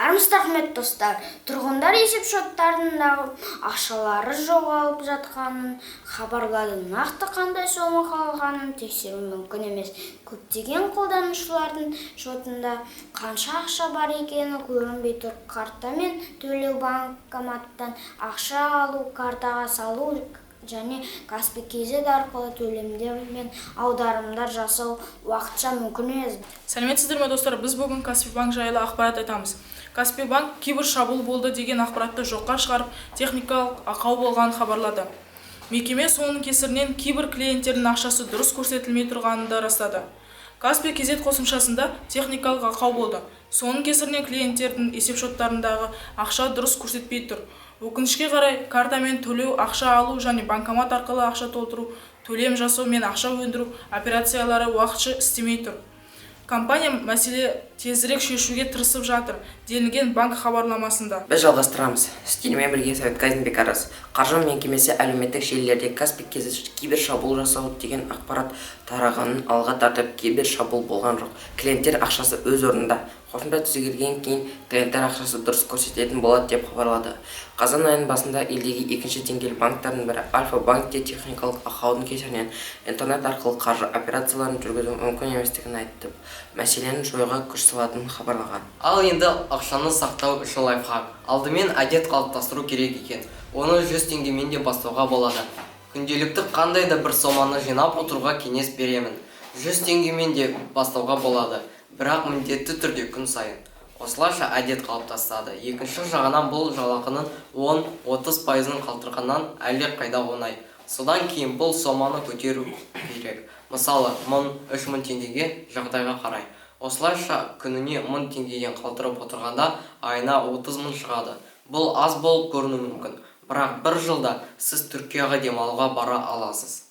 Армысыздар, құрметті достар. Тұрғындар есеп-шоттарындағы ақшалары жоғалып жатқанын хабарлады. Нақты қандай сома қалғанын тексеру мүмкін емес. Көптеген қолданушылардың шотында қанша ақша бар екені көрінбей тұр. Картамен төлеу, банкоматтан ақша алу, картаға салу және Каспий KZ арқылы төлемдер мен аударымдар жасау уақытша мүмкін емес. Сәлеметсіздер ме достар, біз бүгін Каспий банк жайлы ақпарат айтамыз. Каспий банк кибер шабуыл болды деген ақпаратты жоққа шығарып, техникалық ақау болғанын хабарлады. Мекеме соның кесірінен кибер клиенттердің ақшасы дұрыс көрсетілмей тұрғанын да растады. Каспий KZ қосымшасында техникалық ақау болды. Соның кесірінен клиенттердің есепшоттарындағы ақша дұрыс көрсетпей тұр. Өкінішке қарай, картамен төлеу, ақша алу және банкомат арқылы ақша толтыру, төлем жасау мен ақша өндіру операциялары уақытша істемей тұр. Компания мәселе тезірек шешуге тырысып жатыр, делінген банк хабарламасында. Біз жалғастырамыз. Сіздермен бірге Совет Казинбек Арас. Қаржы мекемесі әлеуметтік желілерде Каспий KZ кибер шабуыл жасау деген ақпарат тарағанын алға тартып, кибер шабуыл болған жоқ. Клиенттер ақшасы өз орнында. Қосымша түзетілгеннен кейін клиенттер ақшасы дұрыс көрсететін болады деп хабарлады. Қазан айының басында елдегі екінші деңгейлі банктердің бірі Альфа-банкте техникалық ақаудың кесірінен интернет арқылы қаржы операцияларын жүргізу мүмкін еместігін айтып, мәселені жоюға күш салатынын хабарлаған. Ал енді ақшаны сақтау үшін лайфхак. Алдымен әдет қалыптастыру керек екен. Оны 100 теңгемен де бастауға болады. Күнделікті қандай да бір соманы жинап отыруға кеңес беремін. 100 теңгемен де бастауға болады. Бірақ міндетті түрде күн сайын. Осылайша әдет қалыптасады. Екінші жағынан бұл жалақының 10-30% қалтырғаннан әлде қайда оңай. Содан кейін бұл соманы көтеру керек. Мысалы, 1000-3000 теңгеге жағдайға қарай. Осылайша күніне 1000 теңгеден қалтырып отырғанда айына 30 000 шығады. Бұл аз болып көрінуі мүмкін. Бірақ бір жылда сіз Түркияға демалуға бара аласыз.